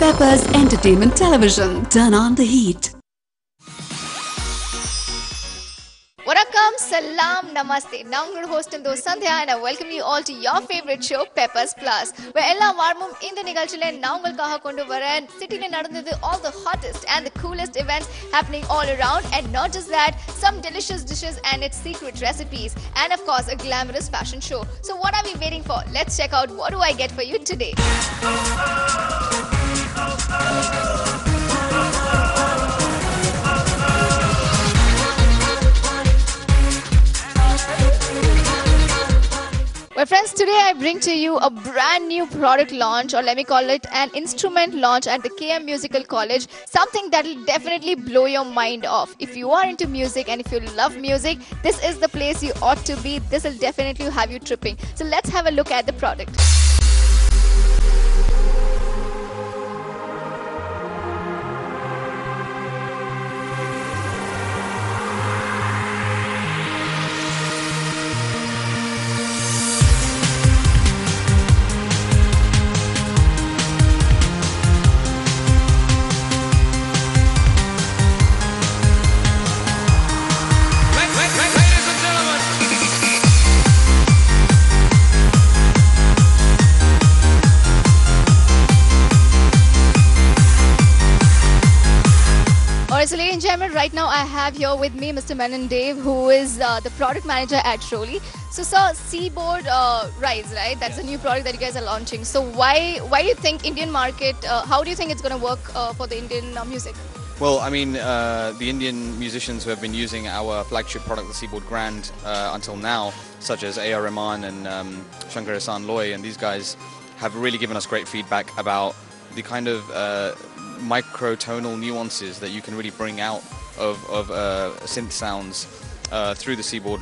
Peppers Entertainment Television. Turn on the heat. Vanakkam, Salam, Namaste. Now I'm host in Sandhya and I welcome you all to your favorite show, Peppers Plus. Where ella varmum in the nigalchile naungalkaga kondu varan city le nadandhathu all the hottest and the coolest events happening all around, and not just that, some delicious dishes and its secret recipes, and of course a glamorous fashion show. So what are we waiting for? Let's check out what do I get for you today. Well friends, today I bring to you a brand new product launch, or let me call it an instrument launch at the KM Musical College. Something that will definitely blow your mind off. If you are into music and if you love music, this is the place you ought to be. This will definitely have you tripping. So let's have a look at the product. So ladies and gentlemen, right now I have here with me Mr. Menon Dave, who is the product manager at Shroli. So sir, Seaboard Rise, right? That's a new product that you guys are launching. So why do you think Indian market, how do you think it's going to work for the Indian music? Well, I mean, the Indian musicians who have been using our flagship product, the Seaboard Grand, until now, such as A.R. Rahman and Shankar Ehsaan Loy, and these guys have really given us great feedback about the kind of microtonal nuances that you can really bring out of synth sounds through the Seaboard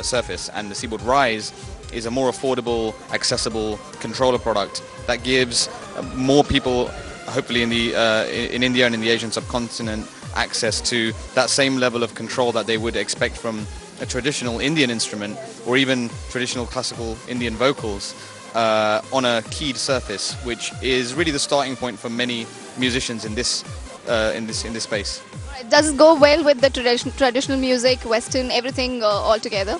surface. And the Seaboard Rise is a more affordable, accessible controller product that gives more people, hopefully in India and in the Asian subcontinent, access to that same level of control that they would expect from a traditional Indian instrument or even traditional classical Indian vocals on a keyed surface, which is really the starting point for many musicians in this space. Does it go well with the traditional music, Western, everything all together?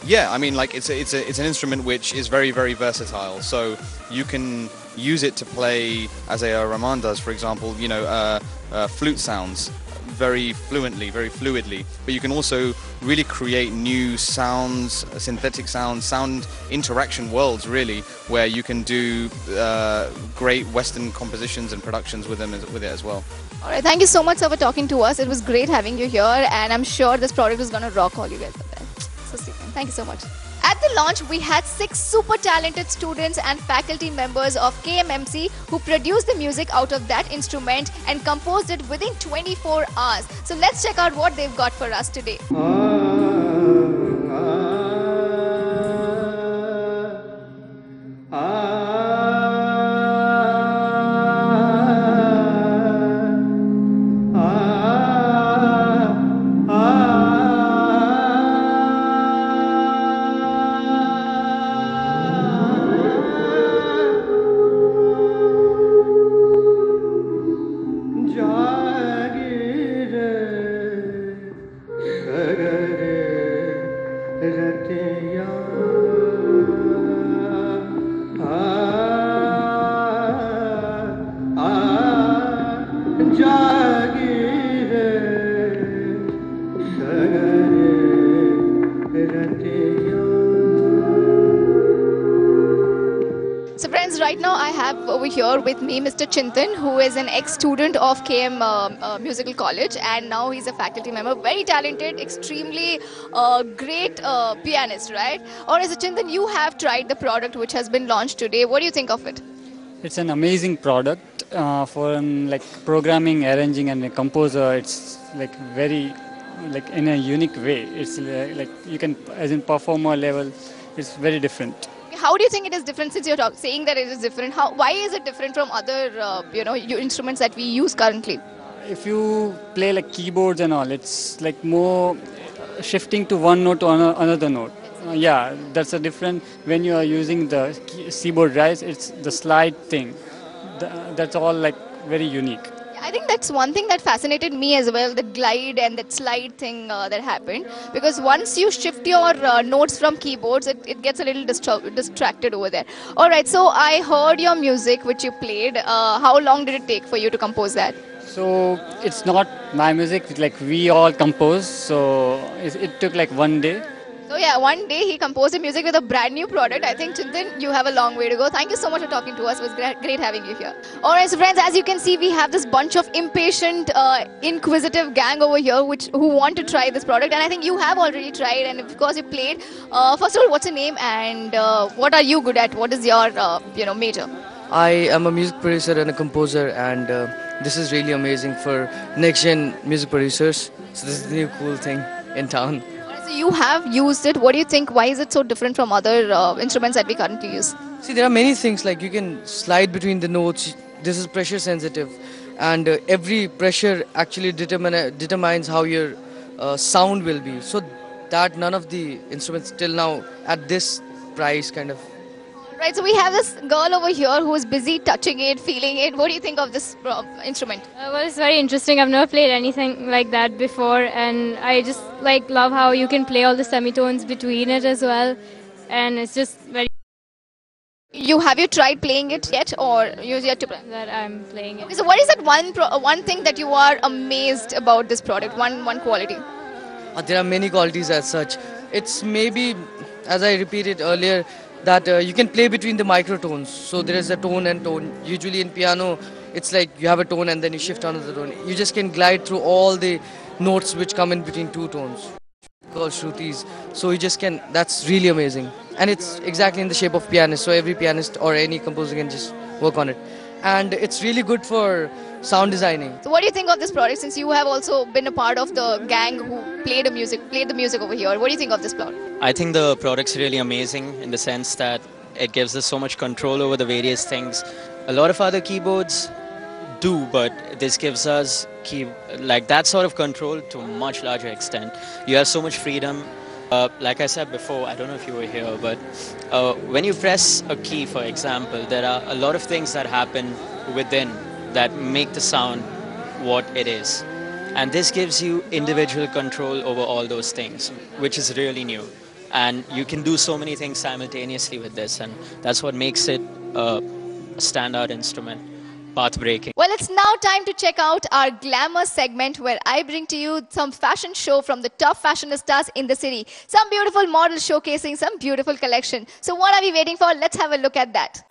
Yeah, I mean, like it's an instrument which is very, very versatile. So you can use it to play, as A.R. Rahman does, for example, you know, flute sounds very fluently, very fluidly. But you can also really create new sounds, synthetic sounds, sound interaction worlds, really, where you can do great Western compositions and productions with it as well. All right, thank you so much, sir, for talking to us. It was great having you here, and I'm sure this product is going to rock all you guys out there. So, Stephen, thank you so much. At the launch, we had 6 super talented students and faculty members of KMMC who produced the music out of that instrument and composed it within 24 hours. So let's check out what they've got for us today. So friends, right now I have over here with me Mr. Chintan, who is an ex-student of KM Musical College, and now he's a faculty member. Very talented, extremely great pianist, right? Alright, so Chintan, you have tried the product which has been launched today. What do you think of it? It's an amazing product for like programming, arranging, and a composer. It's like very like in a unique way. It's like you can, as in performer level, it's very different. How do you think it is different, since you're saying that it is different? Why is it different from other instruments that we use currently? If you play like keyboards and all, it's like more shifting to one note to another note. Yeah, that's a different. When you are using the Seaboard Rise, it's the slide thing. That's all like very unique. I think that's one thing that fascinated me as well, the glide and that slide thing that happened. Because once you shift your notes from keyboards, it gets a little distracted over there. All right, so I heard your music which you played. How long did it take for you to compose that? So it's not my music, it's like we all compose. So it took like one day. So yeah, one day he composed a music with a brand new product. I think Chintan, you have a long way to go. Thank you so much for talking to us. It was great having you here. Alright, so friends, as you can see, we have this bunch of impatient, inquisitive gang over here who want to try this product. And I think you have already tried, and of course you played. First of all, what's your name and what are you good at? What is your major? I am a music producer and a composer, and this is really amazing for next gen music producers. So this is the new cool thing in town. So you have used it. What do you think? Why is it so different from other instruments that we currently use? See, there are many things like you can slide between the notes. This is pressure sensitive, and every pressure actually determines how your sound will be. So that none of the instruments till now at this price kind of. Right, so we have this girl over here who is busy touching it, feeling it. What do you think of this instrument? Well, it's very interesting. I've never played anything like that before, and I just love how you can play all the semitones between it as well, and it's just very Have you tried playing it yet, or you yet to play? that I'm playing it. Okay, so what is that one thing that you are amazed about this product? One quality. There are many qualities as such. It's maybe, as I repeated earlier, that you can play between the microtones. So there is a tone and tone. Usually in piano, it's like you have a tone and then you shift onto the tone. You just can glide through all the notes which come in between two tones, called shrutis. So you just can, that's really amazing. And it's exactly in the shape of pianist. So every pianist or any composer can just work on it. And it's really good for sound designing. So what do you think of this product, since you have also been a part of the gang who played the music over here? What do you think of this product? I think the product's really amazing in the sense that it gives us so much control over the various things. A lot of other keyboards do, but this gives us that sort of control to a much larger extent. You have so much freedom. Like I said before, I don't know if you were here, but when you press a key, for example, there are a lot of things that happen within that make the sound what it is. And this gives you individual control over all those things, which is really new. And you can do so many things simultaneously with this, and that's what makes it a standout instrument, path-breaking. Well, it's now time to check out our glamour segment where I bring to you some fashion show from the top fashionistas in the city. Some beautiful models showcasing some beautiful collection. So what are we waiting for? Let's have a look at that.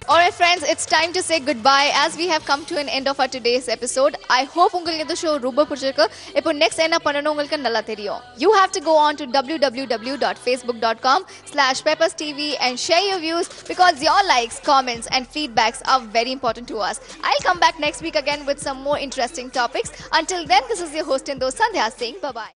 Alright friends, it's time to say goodbye as we have come to an end of our today's episode. I hope உங்களுக்கு இந்த show ரொம்ப பிடிச்சிருக்கு. இப்போ next என்ன பண்ணனும் உங்களுக்கு நல்லா தெரியும். You have to go on to www.facebook.com/pepperstv and share your views because your likes, comments and feedbacks are very important to us. I'll come back next week again with some more interesting topics. Until then, this is your host Indo Sandhya saying bye-bye.